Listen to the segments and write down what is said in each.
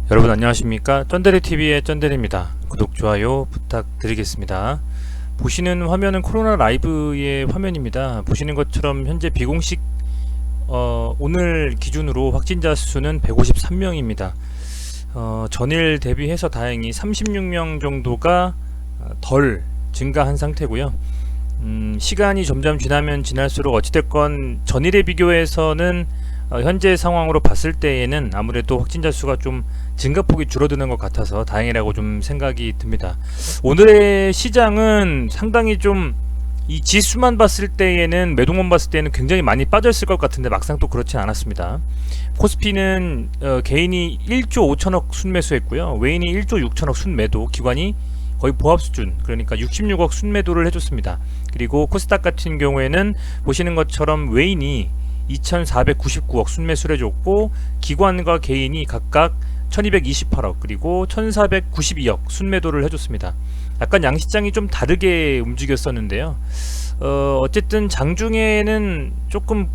여러분 안녕하십니까? 쩐데리TV의 쩐데리입니다. 구독, 좋아요 부탁드리겠습니다. 보시는 화면은 코로나 라이브의 화면입니다. 보시는 것처럼 현재 비공식 오늘 기준으로 확진자 수는 153명입니다. 전일 대비해서 다행히 36명 정도가 덜 증가한 상태고요. 시간이 점점 지나면 지날수록 어찌됐건 전일에 비교해서는 현재 상황으로 봤을 때에는 아무래도 확진자 수가 좀 증가폭이 줄어드는 것 같아서 다행이라고 좀 생각이 듭니다. 오늘의 시장은 상당히 좀 이 지수만 봤을 때에는 매도만 봤을 때는 굉장히 많이 빠졌을 것 같은데 막상 또 그렇진 않았습니다. 코스피는 개인이 1조 5천억 순매수했고요. 외인이 1조 6천억 순매도, 기관이 거의 보합 수준, 그러니까 66억 순매도를 해줬습니다. 그리고 코스닥 같은 경우에는 보시는 것처럼 외인이 2499억 순매수를 해줬고 기관과 개인이 각각 1228억 그리고 1492억 순매도를 해줬습니다. 약간 양시장이 좀 다르게 움직였었는데요. 어쨌든 장중에는 조금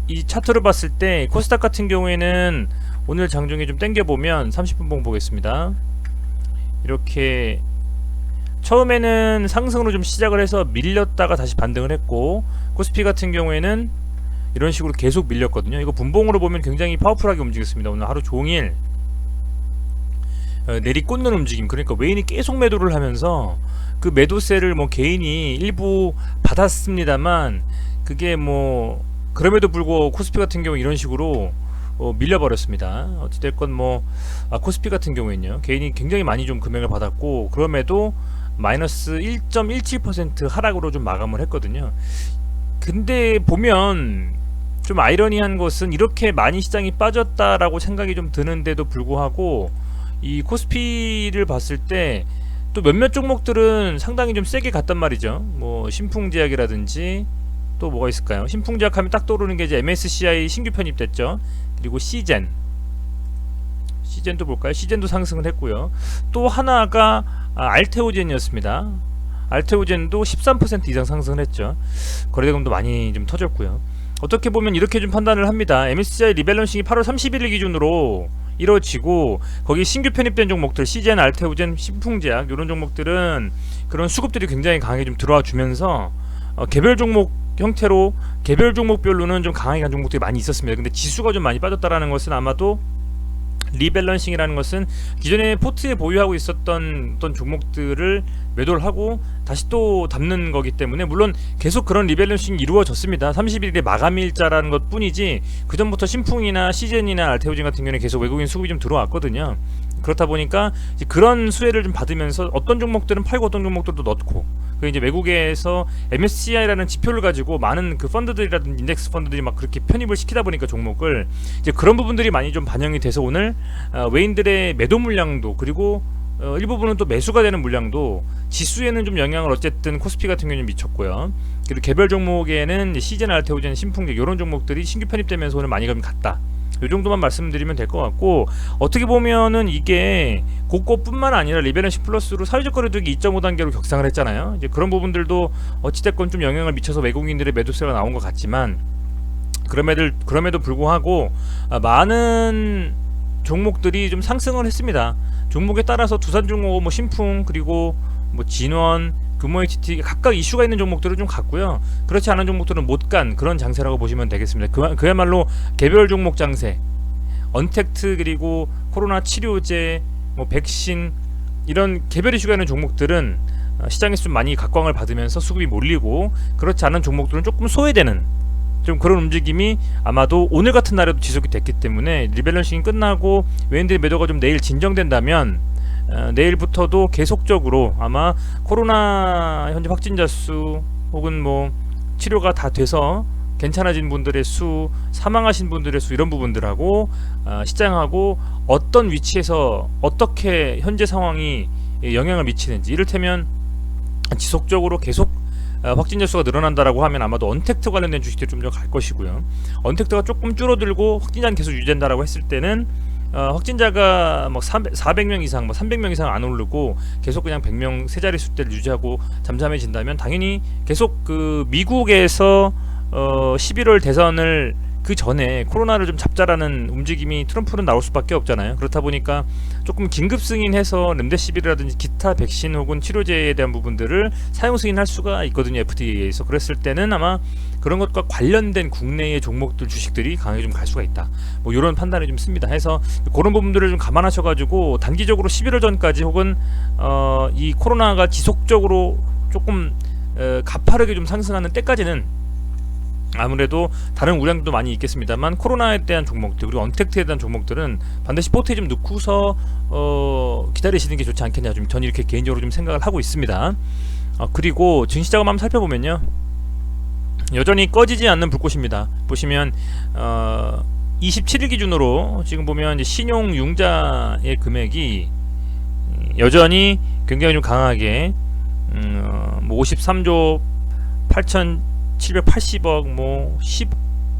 이 차트를 봤을 때 코스닥 같은 경우에는 오늘 장중에 좀 땡겨보면 30분 봉 보겠습니다. 이렇게 처음에는 상승으로 좀 시작을 해서 밀렸다가 다시 반등을 했고, 코스피 같은 경우에는 이런 식으로 계속 밀렸거든요. 이거 분봉으로 보면 굉장히 파워풀하게 움직였습니다. 오늘 하루 종일 내리꽂는 움직임, 그러니까 외인이 계속 매도를 하면서 그 매도세를 뭐 개인이 일부 받았습니다만, 그게 뭐 그럼에도 불구하고 코스피 같은 경우 이런 식으로 밀려버렸습니다. 어찌됐건 뭐 코스피 같은 경우에는요, 개인이 굉장히 많이 좀 금액을 받았고 그럼에도 마이너스 1.17% 하락으로 좀 마감을 했거든요. 근데 보면 좀 아이러니한 것은 이렇게 많이 시장이 빠졌다라고 생각이 좀 드는데도 불구하고 이 코스피를 봤을 때 또 몇몇 종목들은 상당히 좀 세게 갔단 말이죠. 뭐 신풍제약이라든지 또 뭐가 있을까요? 신풍제약 하면 딱 떠오르는 게 이제 MSCI 신규 편입됐죠. 그리고 시젠도 볼까요? 시젠도 상승을 했고요. 또 하나가 알테오젠이었습니다. 알테오젠도 13% 이상 상승을 했죠. 거래대금도 많이 좀 터졌고요. 어떻게 보면 이렇게 좀 판단을 합니다. MSCI 리밸런싱이 8월 31일 기준으로 이루어지고 거기 신규 편입된 종목들 시젠, 알테오젠, 신풍제약 이런 종목들은 그런 수급들이 굉장히 강하게 좀 들어와 주면서 개별 종목 형태로 개별 종목별로는 좀 강하게 간 종목들이 많이 있었습니다. 근데 지수가 좀 많이 빠졌다라는 것은 아마도 리밸런싱이라는 것은 기존에 포트에 보유하고 있었던 어떤 종목들을 매도를 하고 다시 또 담는 거기 때문에, 물론 계속 그런 리밸런싱이 이루어졌습니다. 31일에 마감일자라는 것 뿐이지 그 전부터 신풍이나 시젠이나 알테오진 같은 경우는 계속 외국인 수급이 좀 들어왔거든요. 그렇다 보니까 이제 그런 수혜를 좀 받으면서 어떤 종목들은 팔고 어떤 종목들도 넣고, 그 이제 외국에서 MSCI라는 지표를 가지고 많은 그 펀드들이라든지 인덱스 펀드들이 막 그렇게 편입을 시키다 보니까 종목을 이제 그런 부분들이 많이 좀 반영이 돼서 오늘 외인들의 매도 물량도 그리고 일부분은 또 매수가 되는 물량도 지수에는 좀 영향을 어쨌든 코스피 같은 경우는 미쳤고요. 그리고 개별 종목에는 시즌, 알테오젠, 신풍제 이런 종목들이 신규 편입되면서 오늘 많이 갔다. 이 정도만 말씀드리면 될 것 같고, 어떻게 보면은 이게 그것뿐만 아니라 리밸런싱 플러스로 사회적 거래두기 2.5단계로 격상을 했잖아요. 이제 그런 부분들도 어찌됐건 좀 영향을 미쳐서 외국인들의 매도세가 나온 것 같지만, 그럼에도 불구하고 많은 종목들이 좀 상승을 했습니다. 종목에 따라서 두산중공업, 뭐 신풍, 그리고 뭐 진원, 금호HT 각각 이슈가 있는 종목들은 좀 갔고요. 그렇지 않은 종목들은 못 간 그런 장세라고 보시면 되겠습니다. 그야말로 개별 종목 장세. 언택트, 그리고 코로나 치료제, 뭐 백신, 이런 개별 이슈가 있는 종목들은 시장에서 좀 많이 각광을 받으면서 수급이 몰리고, 그렇지 않은 종목들은 조금 소외되는 좀 그런 움직임이 아마도 오늘 같은 날에도 지속이 됐기 때문에, 리밸런싱이 끝나고 외인들의 매도가 좀 내일 진정된다면 내일부터도 계속적으로 아마 코로나 현재 확진자 수 혹은 뭐 치료가 다 돼서 괜찮아진 분들의 수, 사망하신 분들의 수, 이런 부분들하고 시장하고 어떤 위치에서 어떻게 현재 상황이 영향을 미치는지, 이를테면 지속적으로 계속 확진자 수가 늘어난다라고 하면 아마도 언택트 관련된 주식들이 좀 더 갈 것이고요. 언택트가 조금 줄어들고 확진자는 계속 유지된다라고 했을 때는 확진자가 뭐 400명 이상, 뭐 300명 이상 안 오르고 계속 그냥 100명 세 자리 수대를 유지하고 잠잠해진다면 당연히 계속 그 미국에서 11월 대선을 그 전에 코로나를 좀 잡자라는 움직임이 트럼프는 나올 수밖에 없잖아요. 그렇다 보니까 조금 긴급 승인해서 렘데시비르라든지 기타 백신 혹은 치료제에 대한 부분들을 사용 승인할 수가 있거든요, FDA에서. 그랬을 때는 아마 그런 것과 관련된 국내의 종목들 주식들이 강하게 좀 갈 수가 있다, 뭐 이런 판단을 좀 씁니다. 해서 그런 부분들을 좀 감안하셔가지고 단기적으로 11월 전까지 혹은 이 코로나가 지속적으로 조금 가파르게 좀 상승하는 때까지는 아무래도 다른 우량도 많이 있겠습니다만 코로나에 대한 종목들 그리고 언택트에 대한 종목들은 반드시 포트에 좀 넣고서 기다리시는 게 좋지 않겠냐, 좀 저는 이렇게 개인적으로 좀 생각을 하고 있습니다. 그리고 증시자금 한번 살펴보면요, 여전히 꺼지지 않는 불꽃입니다. 보시면 27일 기준으로 지금 보면 이제 신용융자의 금액이 여전히 굉장히 좀 강하게 뭐 53조 8,780억, 뭐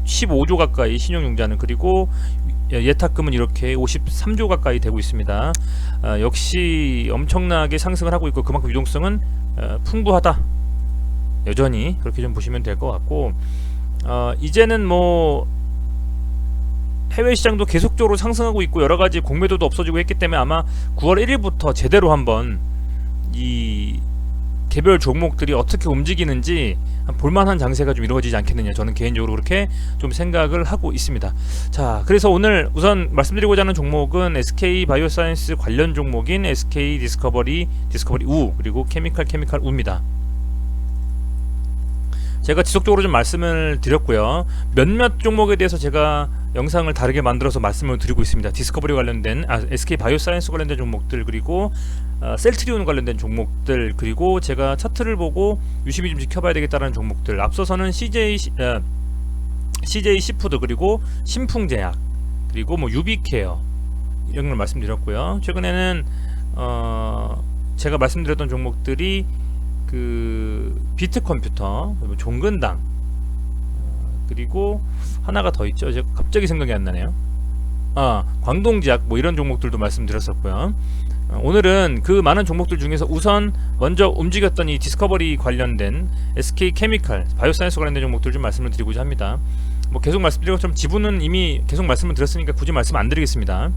15조 가까이 신용융자는, 그리고 예탁금은 이렇게 53조 가까이 되고 있습니다. 역시 엄청나게 상승을 하고 있고 그만큼 유동성은 풍부하다, 여전히 그렇게 좀 보시면 될 것 같고, 이제는 뭐 해외 시장도 계속적으로 상승하고 있고 여러가지 공매도도 없어지고 했기 때문에 아마 9월 1일부터 제대로 한번 이 개별 종목들이 어떻게 움직이는지 볼만한 장세가 좀 이루어지지 않겠느냐, 저는 개인적으로 그렇게 좀 생각을 하고 있습니다. 자, 그래서 오늘 우선 말씀드리고자 하는 종목은 SK 바이오사이언스 관련 종목인 SK 디스커버리 우, 그리고 케미칼 우입니다. 제가 지속적으로 좀 말씀을 드렸고요, 몇몇 종목에 대해서 제가 영상을 다르게 만들어서 말씀을 드리고 있습니다. 디스커버리 관련된 SK 바이오사이언스 관련된 종목들, 그리고 셀트리온 관련된 종목들, 그리고 제가 차트를 보고 유심히 좀 지켜봐야 되겠다는 종목들, 앞서서는 CJ 시푸드, 그리고 신풍제약, 그리고 뭐 유비케어 이런 걸 말씀드렸고요. 최근에는 제가 말씀드렸던 종목들이 그 비트컴퓨터, 종근당, 그리고 하나가 더 있죠. 제가 갑자기 생각이 안 나네요. 광동제약, 뭐 이런 종목들도 말씀드렸었고요. 오늘은 그 많은 종목들 중에서 우선 먼저 움직였던 이 디스커버리 관련된 SK 케미칼 바이오사이언스 관련된 종목들 좀 말씀을 드리고자 합니다. 뭐 계속 말씀드린 것처럼 지분은 이미 계속 말씀을 드렸으니까 굳이 말씀 안 드리겠습니다.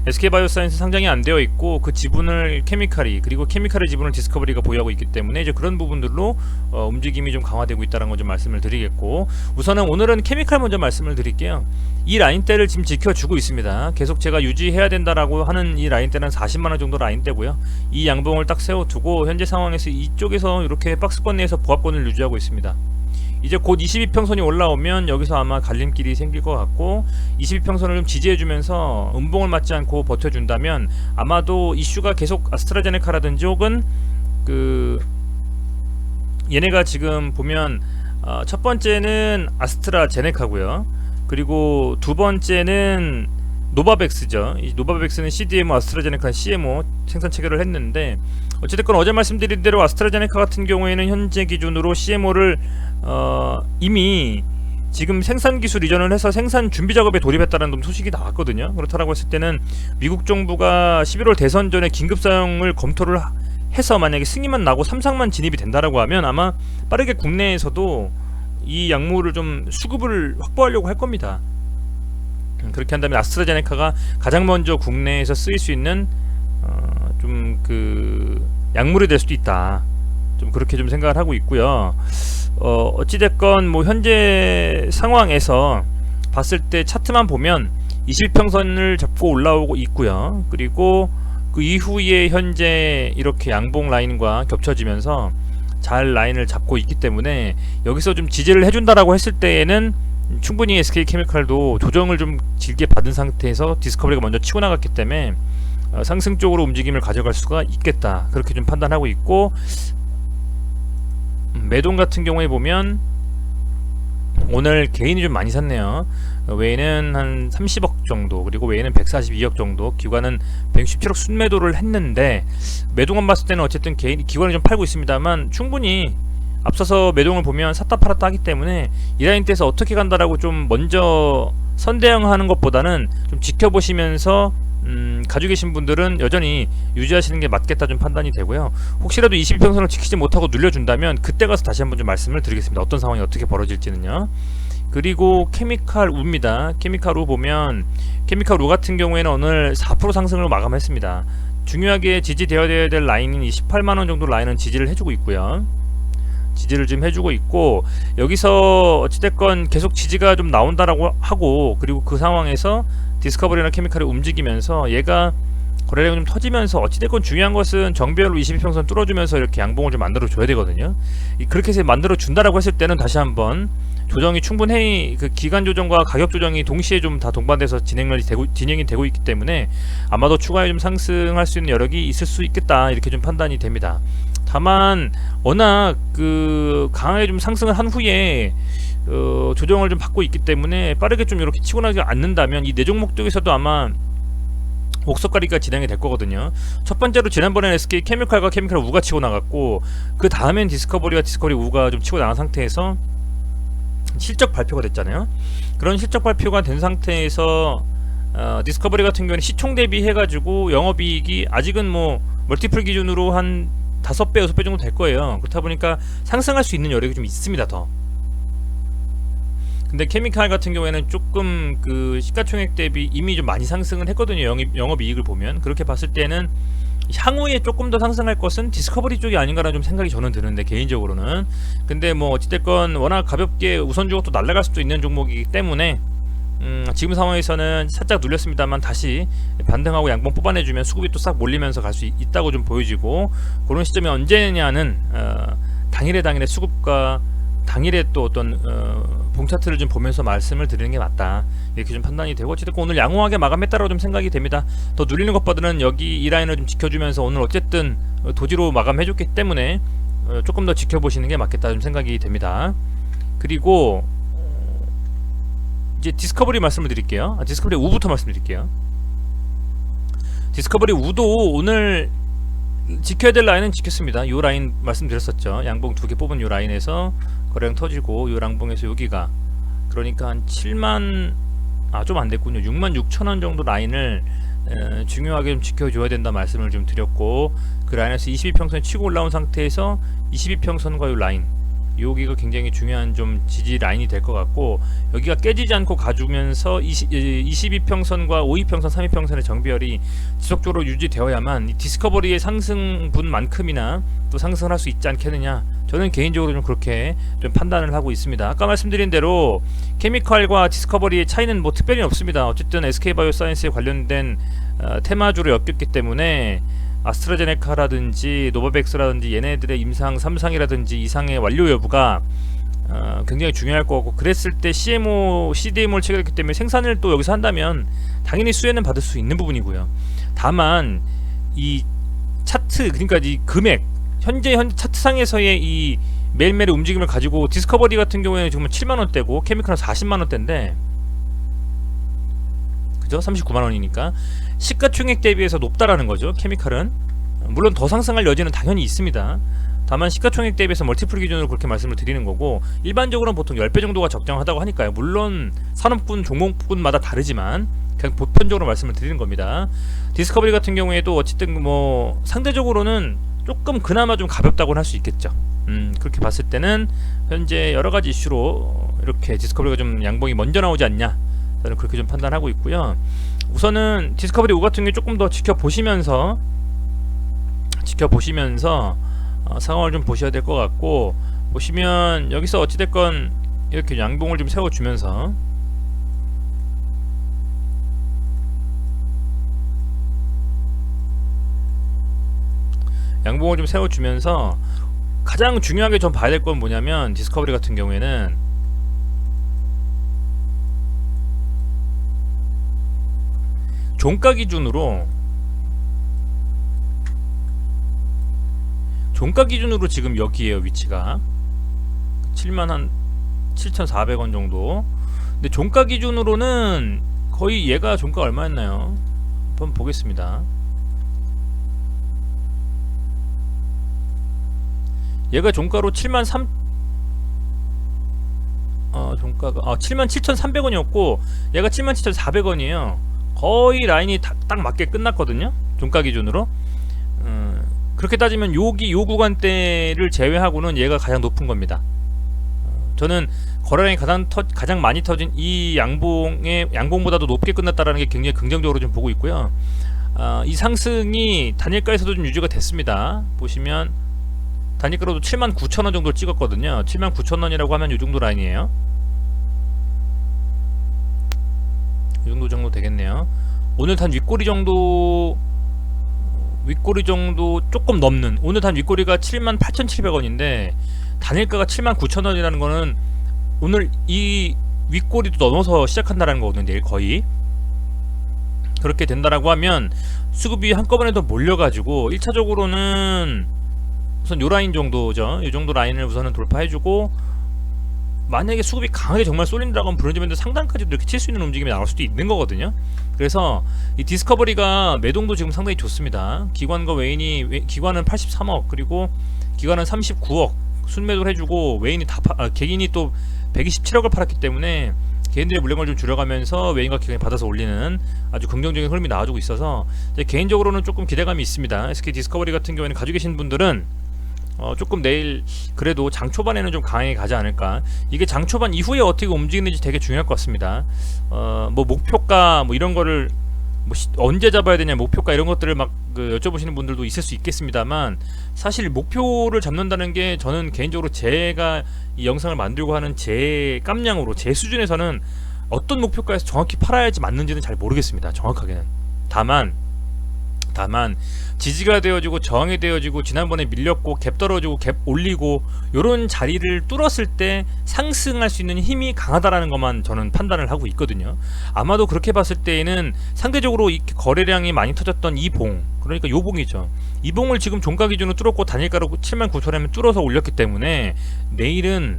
SK바이오사이언스 상장이 안 되어 있고 그 지분을 케미칼이, 그리고 케미칼의 지분을 디스커버리가 보유하고 있기 때문에 이제 그런 부분들로 움직임이 좀 강화되고 있다는 거 좀 말씀을 드리겠고, 우선은 오늘은 케미칼 먼저 말씀을 드릴게요. 이 라인대를 지금 지켜주고 있습니다. 계속 제가 유지해야 된다라고 하는 이 라인대는 40만원 정도 라인대고요. 이 양봉을 딱 세워두고 현재 상황에서 이쪽에서 이렇게 박스권 내에서 보합권을 유지하고 있습니다. 이제 곧 22평선이 올라오면 여기서 아마 갈림길이 생길 것 같고, 22평선을 좀 지지해주면서 음봉을 맞지 않고 버텨준다면 아마도 이슈가 계속 아스트라제네카라든지 혹은 그 얘네가 지금 보면 첫 번째는 아스트라제네카고요. 그리고 두 번째는 노바백스죠. 이 노바백스는 CDMO, 아스트라제네카 CMO 생산 체결을 했는데, 어찌됐건 어제 말씀드린 대로 아스트라제네카 같은 경우에는 현재 기준으로 CMO를 이미 지금 생산 기술 이전을 해서 생산 준비 작업에 돌입했다는 소식이 나왔거든요. 그렇다라고 했을 때는 미국 정부가 11월 대선 전에 긴급 사용을 검토를 해서 만약에 승인만 나고 삼상만 진입이 된다라고 하면 아마 빠르게 국내에서도 이 약물을 좀 수급을 확보하려고 할 겁니다. 그렇게 한다면 아스트라제네카가 가장 먼저 국내에서 쓰일 수 있는 좀 그 약물이 될 수도 있다, 좀 그렇게 좀 생각을 하고 있고요. 어찌됐건 뭐 현재 상황에서 봤을 때 차트만 보면 21평선을 잡고 올라오고 있고요. 그리고 그 이후에 현재 이렇게 양봉 라인과 겹쳐지면서 잘 라인을 잡고 있기 때문에 여기서 좀 지지를 해준다라고 했을 때에는 충분히 SK케미칼도 조정을 좀 길게 받은 상태에서 디스커버리가 먼저 치고 나갔기 때문에 상승 쪽으로 움직임을 가져갈 수가 있겠다, 그렇게 좀 판단하고 있고, 매동 같은 경우에 보면 오늘 개인이 좀 많이 샀네요. 외에는 한 30억 정도, 그리고 외에는 142억 정도, 기관은 167억 순매도를 했는데, 매동만 봤을 때는 어쨌든 기관이 좀 팔고 있습니다만 충분히 앞서서 매동을 보면 샀다 팔았다 하기 때문에 이 라인대에서 어떻게 간다라고 좀 먼저 선대응하는 것보다는 좀 지켜보시면서 가지고 계신 분들은 여전히 유지하시는 게 맞겠다 좀 판단이 되고요. 혹시라도 22평선을 지키지 못하고 눌려준다면 그때 가서 다시 한번 좀 말씀을 드리겠습니다. 어떤 상황이 어떻게 벌어질지는요. 그리고 케미칼 우입니다. 케미칼 우 보면 케미칼 우 같은 경우에는 오늘 4% 상승을 마감했습니다. 중요하게 지지되어야 될 라인인 28만원 정도 라인은 지지를 해주고 있고요. 지지를 좀 해주고 있고, 여기서 어찌됐건 계속 지지가 좀 나온다라고 하고, 그리고 그 상황에서 디스커버리나 케미칼이 움직이면서 얘가 거래량이 좀 터지면서, 어찌됐건 중요한 것은 정배열로 22평선 뚫어주면서 이렇게 양봉을 좀 만들어 줘야 되거든요. 그렇게 해서 만들어 준다라고 했을 때는 다시 한번 조정이 충분히, 그 기간 조정과 가격 조정이 동시에 좀 다 동반돼서 진행이 되고 있기 때문에 아마도 추가에 좀 상승할 수 있는 여력이 있을 수 있겠다, 이렇게 좀 판단이 됩니다. 다만 워낙 그 강하게 좀 상승을 한 후에 조정을 좀 받고 있기 때문에 빠르게 좀 이렇게 치고 나지 않는다면 이 네 종목 중에서도 아마 옥석가리가 진행이 될 거거든요. 첫 번째로 지난번에는 SK 케미칼과 케미칼 우가 치고 나갔고, 그 다음엔 디스커버리와 디스커버리 우가 좀 치고 나간 상태에서 실적 발표가 됐잖아요. 그런 실적 발표가 된 상태에서 디스커버리 같은 경우는 시총 대비 해가지고 영업이익이 아직은 뭐 멀티플 기준으로 한 5배, 6배 정도 될 거예요. 그렇다 보니까 상승할 수 있는 여력이 좀 있습니다, 더. 근데 케미칼 같은 경우에는 조금 그 시가총액 대비 이미 좀 많이 상승을 했거든요. 영업이익을 보면. 그렇게 봤을 때는 향후에 조금 더 상승할 것은 디스커버리 쪽이 아닌가라는 좀 생각이 저는 드는데, 개인적으로는. 근데 뭐 어찌됐건 워낙 가볍게 우선주가 또 날아갈 수도 있는 종목이기 때문에 지금 상황에서는 살짝 눌렸습니다만 다시 반등하고 양봉 뽑아내주면 수급이 또 싹 몰리면서 갈 수 있다고 좀 보여지고, 그런 시점이 언제냐는 당일에 수급과 당일에 또 어떤 봉차트를 좀 보면서 말씀을 드리는 게 맞다, 이렇게 좀 판단이 되고, 어쨌든 오늘 양호하게 마감했다라고 좀 생각이 됩니다. 더 눌리는 것보다는 여기 이 라인을 좀 지켜주면서 오늘 어쨌든 도지로 마감해줬기 때문에 조금 더 지켜보시는 게 맞겠다 좀 생각이 됩니다. 그리고 이제 디스커버리 말씀을 드릴게요. 디스커버리 우부터 말씀드릴게요. 디스커버리 우도 오늘 지켜야 될 라인은 지켰습니다. 요 라인 말씀드렸었죠. 양봉 2개 뽑은 요 라인에서 거래량 터지고, 요 양봉에서 여기가 그러니까 한 7만, 좀 안됐군요. 66,000원 정도 라인을 중요하게 좀 지켜줘야 된다 말씀을 좀 드렸고, 그 라인에서 22평선 치고 올라온 상태에서 22평선과 요 라인, 여기가 굉장히 중요한 좀 지지 라인이 될 것 같고, 여기가 깨지지 않고 가주면서 22평선과 52평선, 32평선의 정비열이 지속적으로 유지되어야만 이 디스커버리의 상승분만큼이나 또 상승을 할 수 있지 않겠느냐, 저는 개인적으로 좀 그렇게 좀 판단을 하고 있습니다. 아까 말씀드린 대로 케미칼과 디스커버리의 차이는 뭐 특별히 없습니다. 어쨌든 SK바이오사이언스에 관련된 테마주로 엮였기 때문에 아스트라제네카라든지 노바백스라든지 얘네들의 임상 3상이라든지 이상의 완료 여부가 굉장히 중요할 것 같고, 그랬을 때 CDMO를 체결했기 때문에 생산을 또 여기서 한다면 당연히 수혜는 받을 수 있는 부분이고요. 다만 이 차트, 그러니까 이 금액, 현재 차트상에서의 이 매일매일의 움직임을 가지고 디스커버리 같은 경우에는 지금 7만원대고 케미칼은 40만원대인데, 그죠? 39만원이니까 시가총액 대비해서 높다라는 거죠. 케미칼은 물론 더 상승할 여지는 당연히 있습니다. 다만 시가총액 대비해서 멀티플 기준으로 그렇게 말씀을 드리는 거고, 일반적으로는 보통 10배 정도가 적정하다고 하니까요. 물론 산업군, 종목군마다 다르지만 그냥 보편적으로 말씀을 드리는 겁니다. 디스커버리 같은 경우에도 어쨌든 뭐 상대적으로는 조금 그나마 좀 가볍다고는 할 수 있겠죠. 그렇게 봤을 때는 현재 여러가지 이슈로 이렇게 디스커버리가 좀 양봉이 먼저 나오지 않냐, 저는 그렇게 좀 판단하고 있고요. 우선은 디스커버리 5 같은 게 조금 더 지켜보시면서 상황을 좀 보셔야 될 것 같고, 보시면 여기서 어찌됐건 이렇게 양봉을 좀 세워주면서 가장 중요하게 좀 봐야 될 건 뭐냐면, 디스커버리 같은 경우에는 종가 기준으로 지금 여기에요, 위치가 77,400원 정도. 근데 종가 기준으로는 거의 얘가 종가 얼마였나요? 한번 보겠습니다. 얘가 종가로 77,300원이었고 얘가 77,400원이에요. 거의 라인이 딱 맞게 끝났거든요, 종가 기준으로. 그렇게 따지면 요 구간대를 제외하고는 얘가 가장 높은 겁니다. 저는 거래량이 가장 많이 터진 이 양봉보다도 높게 끝났다라는 게 굉장히 긍정적으로 좀 보고 있고요. 이 상승이 단일가에서도 좀 유지가 됐습니다. 보시면 단일가로도 79,000원 정도 찍었거든요. 79,000원이라고 하면 이 정도 라인이에요. 이 정도 되겠네요. 오늘 단 윗꼬리 정도 조금 넘는, 오늘 단 윗꼬리가 78,700원인데 단일가가 79,000원이라는 거는 오늘 이 윗꼬리도 넘어서 시작한다라는 거거든요. 내일 거의 그렇게 된다라고 하면 수급이 한꺼번에 더 몰려가지고 1차적으로는 우선 요 라인 정도죠. 이 정도 라인을 우선은 돌파해주고, 만약에 수급이 강하게 정말 쏠린다고 하면 브론즈밴드 상단까지도 이렇게 칠 수 있는 움직임이 나올 수도 있는 거거든요. 그래서 이 디스커버리가 매동도 지금 상당히 좋습니다. 기관과 외인이, 기관은 83억, 그리고 기관은 39억 순매도를 해주고, 외인이 개인이 또 127억을 팔았기 때문에 개인들의 물량을 좀 줄여가면서 외인과 기관이 받아서 올리는 아주 긍정적인 흐름이 나와주고 있어서 개인적으로는 조금 기대감이 있습니다. SK 디스커버리 같은 경우에는 가지고 계신 분들은 조금 내일 그래도 장 초반에는 좀 강하게 가지 않을까. 이게 장 초반 이후에 어떻게 움직이는지 되게 중요할 것 같습니다. 뭐 목표가 뭐 이런 거를 뭐 언제 잡아야 되냐, 목표가 이런 것들을 막 여쭤보시는 분들도 있을 수 있겠습니다만, 사실 목표를 잡는다는 게 저는 개인적으로 제가 이 영상을 만들고 하는 제 깜냥으로 제 수준에서는 어떤 목표가에서 정확히 팔아야지 맞는지는 잘 모르겠습니다. 정확하게는. 다만 지지가 되어지고 저항이 되어지고, 지난번에 밀렸고 갭 떨어지고 갭 올리고 요런 자리를 뚫었을 때 상승할 수 있는 힘이 강하다라는 것만 저는 판단을 하고 있거든요. 아마도 그렇게 봤을 때에는 상대적으로 이 거래량이 많이 터졌던 이 봉, 그러니까 요 봉이죠. 이 봉을 지금 종가 기준으로 뚫었고 단일가로 79,000원에 뚫어서 올렸기 때문에 내일은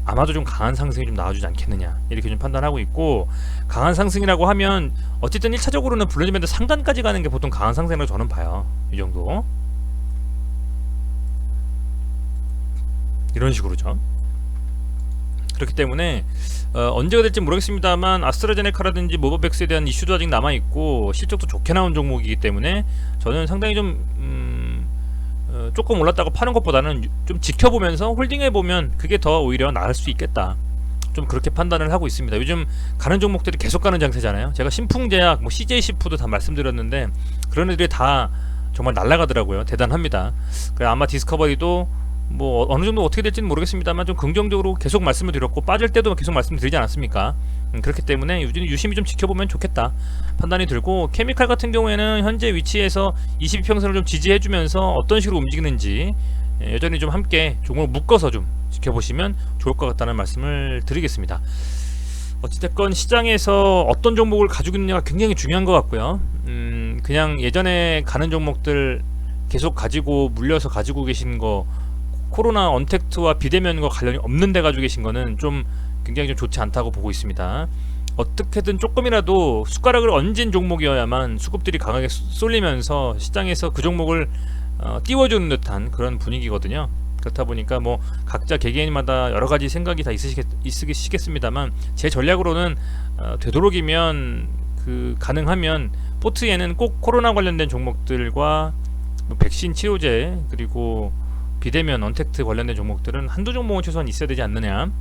아마도 좀 강한 상승이 좀 나와주지 않겠느냐, 이렇게 좀 판단하고 있고, 강한 상승이라고 하면 어쨌든 1차적으로는 브론즈밴드 상단까지 가는 게 보통 강한 상승이라고 저는 봐요. 이 정도, 이런 식으로죠. 그렇기 때문에 언제가 될지 모르겠습니다만, 아스트라제네카라든지 모바백스에 대한 이슈도 아직 남아있고 실적도 좋게 나온 종목이기 때문에 저는 상당히 좀 조금 올랐다고 파는 것보다는 좀 지켜보면서 홀딩해보면 그게 더 오히려 나을 수 있겠다, 좀 그렇게 판단을 하고 있습니다. 요즘 가는 종목들이 계속 가는 장세잖아요. 제가 신풍제약, 뭐 CJ시푸드 다 말씀드렸는데 그런 애들이 다 정말 날아가더라고요. 대단합니다. 그래, 아마 디스커버리도 뭐 어느 정도 어떻게 될지는 모르겠습니다만 좀 긍정적으로 계속 말씀을 드렸고, 빠질 때도 계속 말씀드리지 않았습니까? 그렇기 때문에 유심히 좀 지켜보면 좋겠다 판단이 들고, 케미칼 같은 경우에는 현재 위치에서 22평선을 좀 지지해주면서 어떤 식으로 움직이는지 여전히 좀 함께 종목을 묶어서 좀 지켜보시면 좋을 것 같다는 말씀을 드리겠습니다. 어찌됐건 시장에서 어떤 종목을 가지고 있느냐가 굉장히 중요한 것 같고요. 그냥 예전에 가는 종목들 계속 가지고 물려서 가지고 계신 거, 코로나 언택트와 비대면과 관련이 없는 데 가지고 계신 거는 좀 굉장히 좀 좋지 않다고 보고 있습니다. 어떻게든 조금이라도 숟가락을 얹은 종목이어야만 수급들이 강하게 쏠리면서 시장에서 그 종목을 띄워주는 듯한 그런 분위기거든요. 그렇다 보니까 뭐 각자 개개인마다 여러 가지 생각이 다 있으시겠습니다만, 제 전략으로는 되도록이면 가능하면 포트에는 꼭 코로나 관련된 종목들과 뭐 백신 치료제, 그리고 비대면 언택트 관련된 종목들은 한두 종목은 최소한 있어야 되지 않느냐,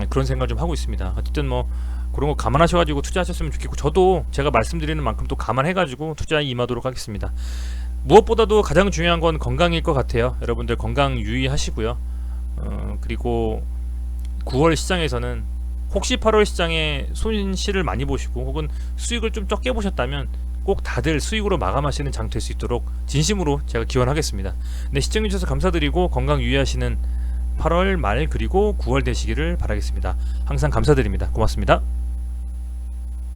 그런 생각을 좀 하고 있습니다. 어쨌든 뭐 그런 거 감안하셔가지고 투자하셨으면 좋겠고, 저도 제가 말씀드리는 만큼 또 감안해가지고 투자에 임하도록 하겠습니다. 무엇보다도 가장 중요한 건 건강일 것 같아요. 여러분들 건강 유의하시고요. 그리고 9월 시장에서는 혹시 8월 시장에 손실을 많이 보시고 혹은 수익을 좀 적게 보셨다면 꼭 다들 수익으로 마감하시는 장 될 수 있도록 진심으로 제가 기원하겠습니다. 네, 시청해주셔서 감사드리고 건강 유의하시는 8월 말 그리고 9월 되시기를 바라겠습니다. 항상 감사드립니다. 고맙습니다.